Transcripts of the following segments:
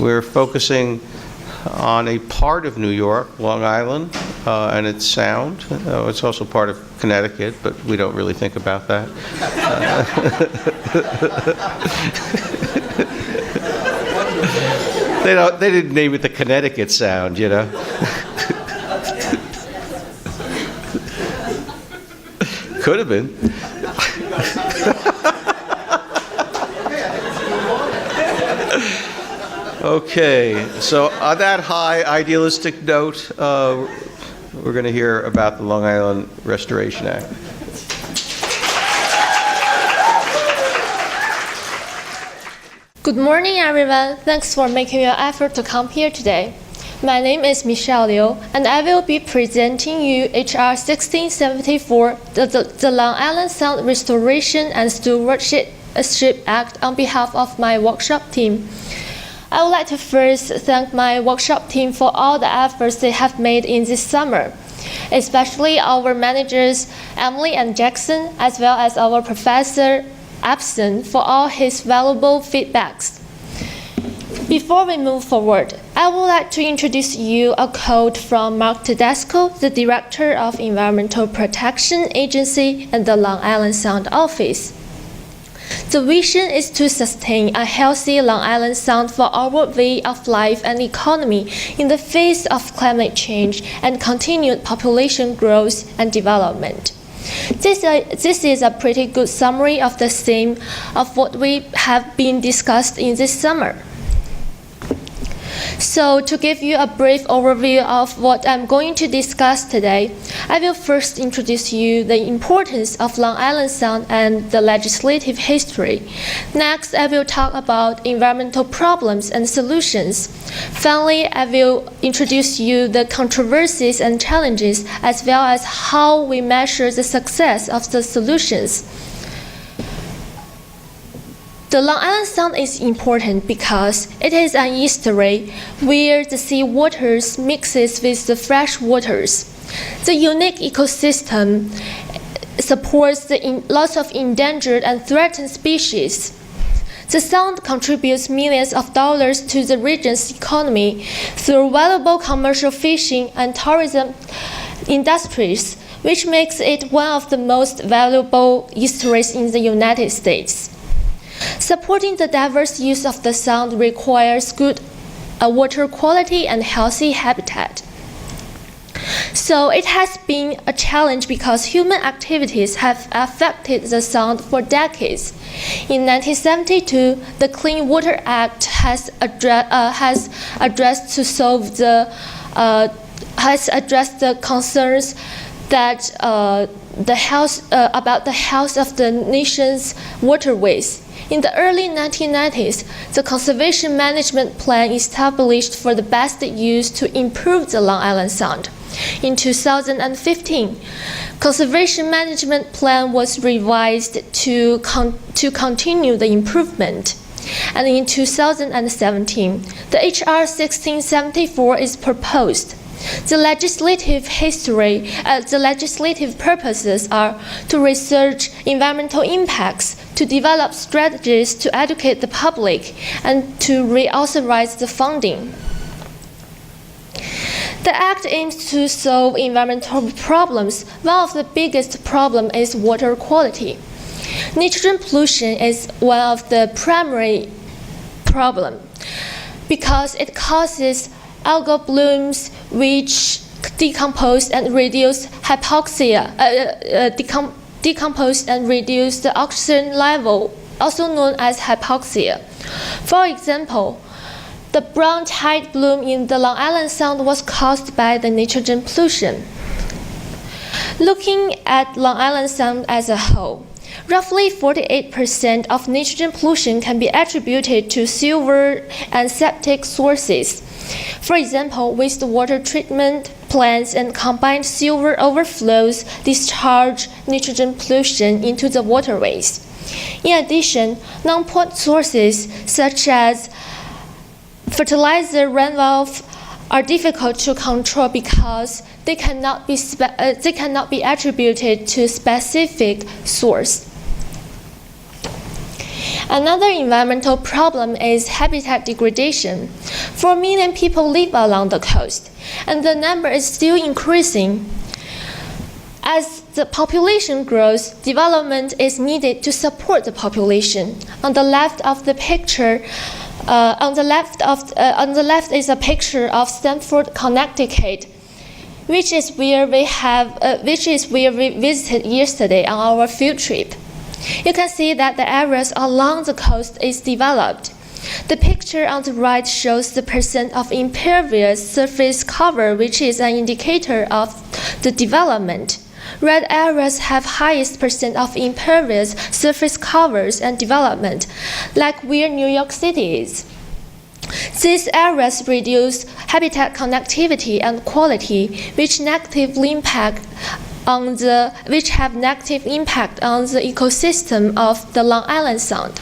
We're focusing on a part of New York, Long Island, and its sound. It's also part of Connecticut, but we don't really think about that. They didn't name it the Connecticut sound, you know. Could have been. Okay, so on that high idealistic note, we're going to hear about the Long Island Restoration Act. Good morning, everyone. Thanks for making your effort to come here today. My name is Michelle Liu, and I will be presenting you HR 1674, the Long Island Sound Restoration and Stewardship Act on behalf of my workshop team. I would like to first thank my workshop team for all the efforts they have made in this summer, especially our managers Emily and Jackson, as well as our professor Epson for all his valuable feedbacks. Before we move forward, I would like to introduce you a quote from Mark Tedesco, the Director of Environmental Protection Agency and the Long Island Sound Office. The vision is to sustain a healthy Long Island Sound for our way of life and economy in the face of climate change and continued population growth and development. This is a pretty good summary of the theme of what we have been discussed in this summer. So to give you a brief overview of what I'm going to discuss today, I will first introduce you the importance of Long Island Sound and the legislative history. Next, I will talk about environmental problems and solutions. Finally, I will introduce you the controversies and challenges, as well as how we measure the success of the solutions. The Long Island Sound is important because it is an estuary where the sea waters mixes with the fresh waters. The unique ecosystem supports the loss of endangered and threatened species. The Sound contributes millions of dollars to the region's economy through valuable commercial fishing and tourism industries, which makes it one of the most valuable estuaries in the United States. Supporting the diverse use of the Sound requires good water quality and healthy habitat. So it has been a challenge because human activities have affected the Sound for decades. In 1972, the Clean Water Act has addressed the concerns that about the health of the nation's waterways. In the early 1990s, the Conservation Management Plan established for the best use to improve the Long Island Sound. In 2015, Conservation Management Plan was revised to continue the improvement. And in 2017, the HR 1674 is proposed. The legislative purposes are to research environmental impacts, to develop strategies to educate the public, and to reauthorize the funding. The Act aims to solve environmental problems. One of the biggest problems is water quality. Nitrogen pollution is one of the primary problems because it causes algal blooms which decompose and reduce the oxygen level, also known as hypoxia. For example, the brown tide bloom in the Long Island Sound was caused by the nitrogen pollution. Looking at Long Island Sound as a whole, roughly 48% of nitrogen pollution can be attributed to sewer and septic sources. For example, wastewater treatment plants and combined sewer overflows discharge nitrogen pollution into the waterways. In addition, non-point sources such as fertilizer runoff are difficult to control because they cannot be attributed to specific source. Another environmental problem is habitat degradation. 4 million people live along the coast, and the number is still increasing. As the population grows, development is needed to support the population. On the left of the picture, on the left is a picture of Stamford, Connecticut, which is where we visited yesterday on our field trip. You can see that the areas along the coast is developed. The picture on the right shows the percent of impervious surface cover, which is an indicator of the development. Red areas have highest percent of impervious surface covers and development, like where New York City is. These areas reduce habitat connectivity and quality, which have negative impact on the ecosystem of the Long Island Sound.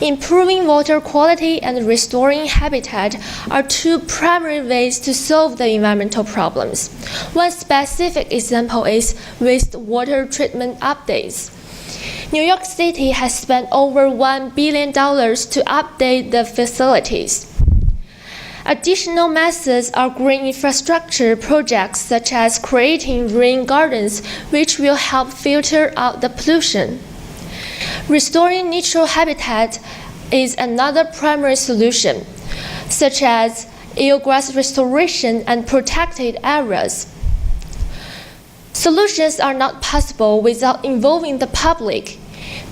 Improving water quality and restoring habitat are two primary ways to solve the environmental problems. One specific example is wastewater treatment updates. New York City has spent over $1 billion to update the facilities. Additional methods are green infrastructure projects such as creating rain gardens, which will help filter out the pollution. Restoring natural habitat is another primary solution, such as eelgrass restoration and protected areas. Solutions are not possible without involving the public.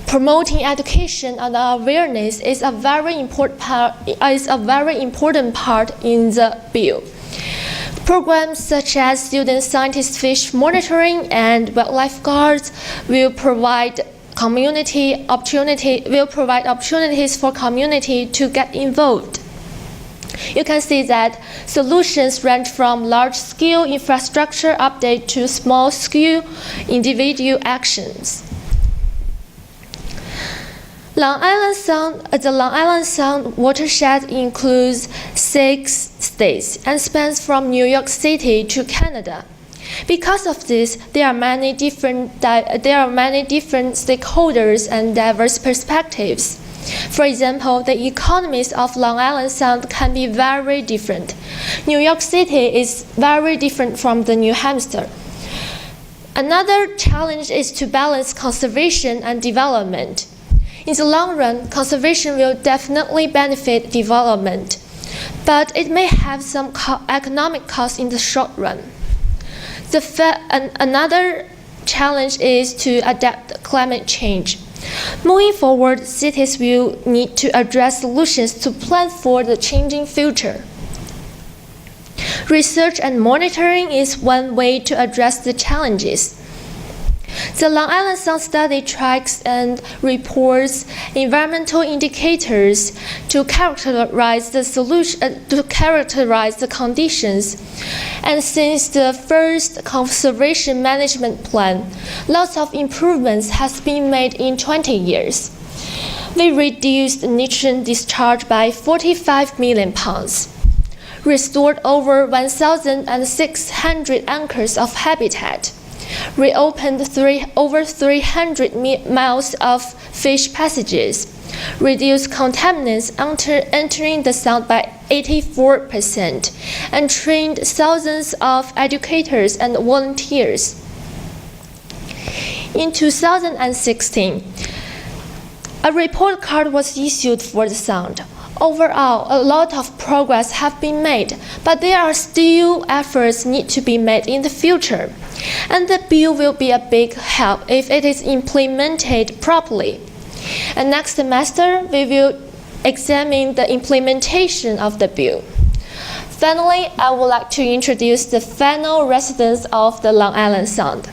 Promoting education and awareness is a very important part in the bill. Programs such as student scientist fish monitoring and wildlife guards will provide opportunities for community to get involved. You can see that solutions range from large-scale infrastructure update to small-scale individual actions. The Long Island Sound watershed includes 6 states and spans from New York City to Canada. Because of this, there are many different stakeholders and diverse perspectives. For example, the economies of Long Island Sound can be very different. New York City is very different from the New Hampshire. Another challenge is to balance conservation and development. In the long run, conservation will definitely benefit development, but it may have some economic cost in the short run. Another challenge is to adapt to climate change. Moving forward, cities will need to address solutions to plan for the changing future. Research and monitoring is one way to address the challenges. The Long Island Sound study tracks and reports environmental indicators to characterize the conditions. And since the first conservation management plan, lots of improvements has been made in 20 years. We reduced nitrogen discharge by 45 million pounds, restored over 1,600 acres of habitat, reopened over 300 miles of fish passages, reduced contaminants entering the Sound by 84%, and trained thousands of educators and volunteers. In 2016, a report card was issued for the Sound. Overall, a lot of progress have been made, but there are still efforts need to be made in the future. And the bill will be a big help if it is implemented properly. And next semester, we will examine the implementation of the bill. Finally, I would like to introduce the final residents of the Long Island Sound.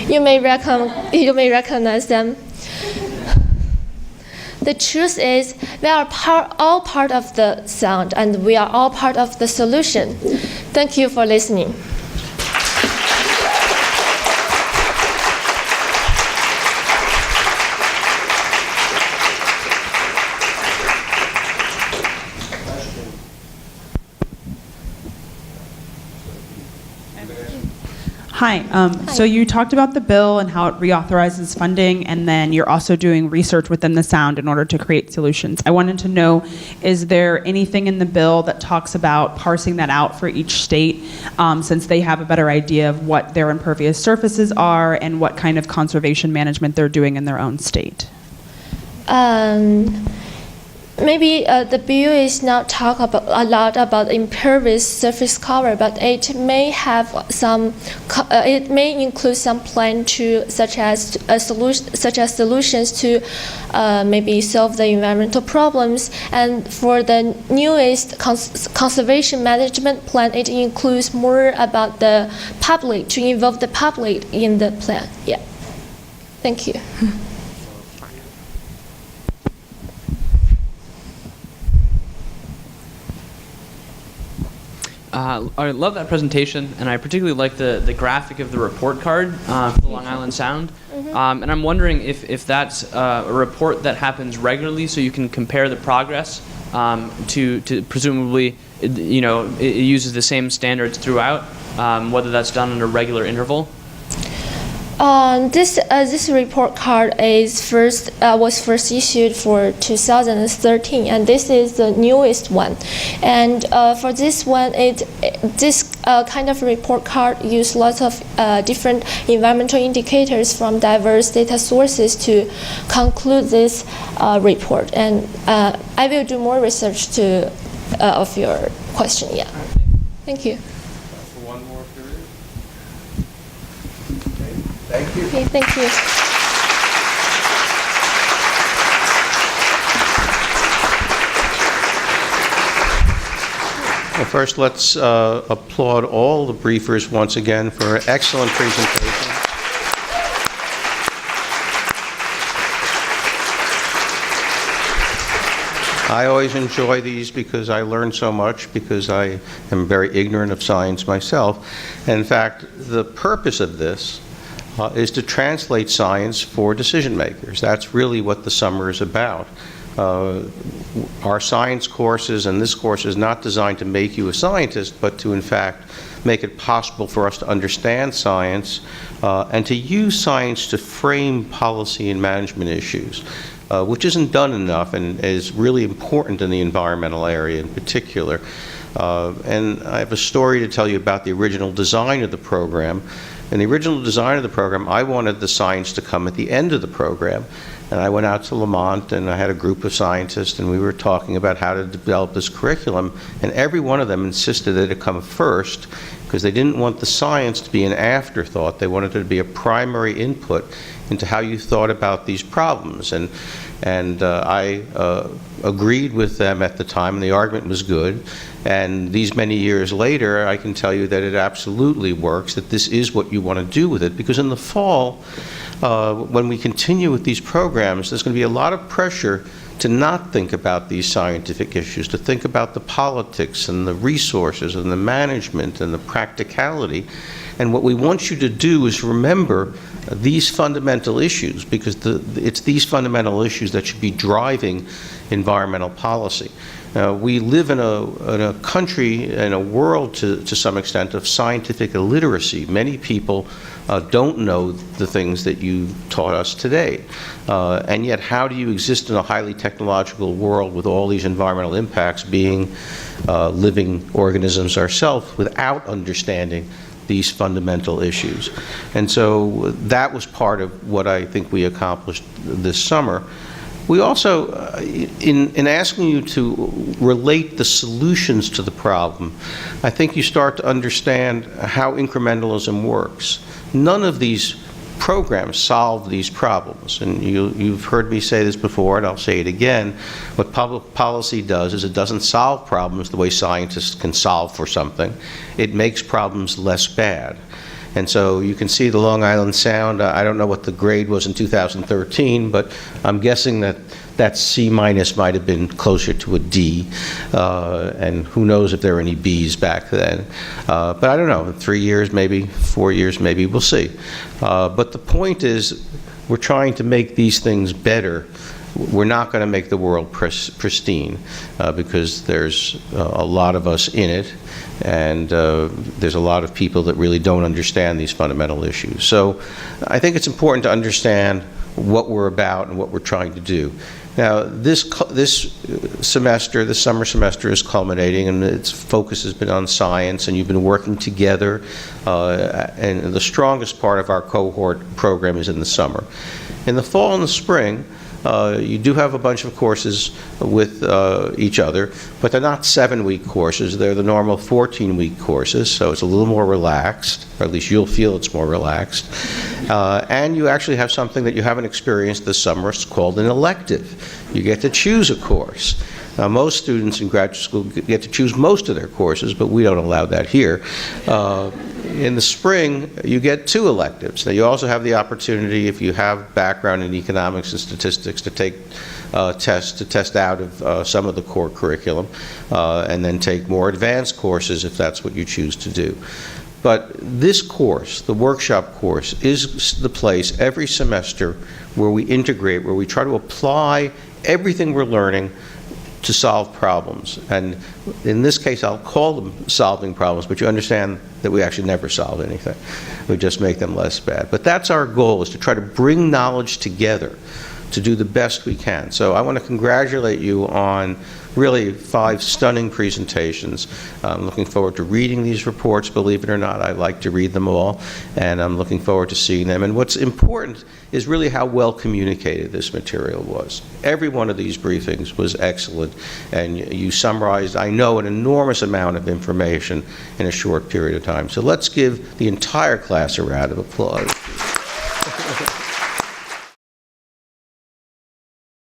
You may recognize them. The truth is, we are all part of the Sound, and we are all part of the solution. Thank you for listening. Hi. So you talked about the bill and how it reauthorizes funding, and then you're also doing research within the Sound in order to create solutions. I wanted to know, is there anything in the bill that talks about parsing that out for each state, since they have a better idea of what their impervious surfaces are and what kind of conservation management they're doing in their own state? Maybe the bill is not talk about a lot about impervious surface cover, but it may have some. It may include some plan to such as solutions to maybe solve the environmental problems. And for the newest conservation management plan, it includes more about the public, to involve the public in the plan. Yeah. Thank you. I love that presentation, and I particularly like the graphic of the report card for the Long Island Sound. And I'm wondering if that's a report that happens regularly, so you can compare the progress to presumably, you know, it uses the same standards throughout, whether that's done at a regular interval. This report card was first issued for 2013, and this is the newest one. And for this one, this kind of report card use lots of different environmental indicators from diverse data sources to conclude this report. And I will do more research to of your question. Yeah. Thank you. Thank you. Okay, thank you. Well, first, let's applaud all the briefers once again for an excellent presentation. I always enjoy these because I learn so much, because I am very ignorant of science myself. And in fact, the purpose of this is to translate science for decision makers. That's really what the summer is about. Our science courses, and this course is not designed to make you a scientist, but to in fact make it possible for us to understand science and to use science to frame policy and management issues, which isn't done enough and is really important in the environmental area in particular. And I have a story to tell you about the original design of the program. In the original design of the program, I wanted the science to come at the end of the program. And I went out to Lamont, and I had a group of scientists, and we were talking about how to develop this curriculum. And every one of them insisted that it come first, because they didn't want the science to be an afterthought. They wanted it to be a primary input into how you thought about these problems. And I agreed with them at the time, and the argument was good. And these many years later, I can tell you that it absolutely works, that this is what you want to do with it. Because in the fall, when we continue with these programs, there's going to be a lot of pressure to not think about these scientific issues, to think about the politics and the resources and the management and the practicality. And what we want you to do is remember these fundamental issues, because it's these fundamental issues that should be driving environmental policy. We live in a country, in a world to some extent, of scientific illiteracy. Many people don't know the things that you taught us today. And yet, how do you exist in a highly technological world with all these environmental impacts, being living organisms ourselves, without understanding these fundamental issues? And so that was part of what I think we accomplished this summer. We also, in asking you to relate the solutions to the problem, I think you start to understand how incrementalism works. None of these programs solve these problems. And you've heard me say this before, and I'll say it again. What public policy does is it doesn't solve problems the way scientists can solve for something. It makes problems less bad. And so you can see the Long Island Sound. I don't know what the grade was in 2013, but I'm guessing that C- might have been closer to a D, and who knows if there were any Bs back then. But I don't know, 3 years maybe, 4 years maybe, we'll see. But the point is, we're trying to make these things better we're not going to make the world pristine because there's a lot of us in it, and there's a lot of people that really don't understand these fundamental issues. So I think it's important to understand what we're about and what we're trying to do. Now, this semester, this summer semester is culminating, and its focus has been on science, and you've been working together, and the strongest part of our cohort program is in the summer. In the fall and the spring, you do have a bunch of courses with each other, but they're not 7-week courses. They're the normal 14-week courses, so it's a little more relaxed, or at least you'll feel it's more relaxed. And you actually have something that you haven't experienced this summer. It's called an elective. You get to choose a course. Now, most students in graduate school get to choose most of their courses, but we don't allow that here. In the spring, you get 2 electives. Now, you also have the opportunity, if you have background in economics and statistics, to take tests to test out of some of the core curriculum, and then take more advanced courses if that's what you choose to do. But this course, the workshop course, is the place every semester where we integrate, where we try to apply everything we're learning to solve problems. And in this case, I'll call them solving problems, but you understand that we actually never solve anything. We just make them less bad. But that's our goal, is to try to bring knowledge together to do the best we can. So I want to congratulate you on really 5 stunning presentations. I'm looking forward to reading these reports. Believe it or not, I like to read them all, and I'm looking forward to seeing them. And what's important is really how well communicated this material was. Every one of these briefings was excellent, and you summarized, I know, an enormous amount of information in a short period of time. So let's give the entire class a round of applause.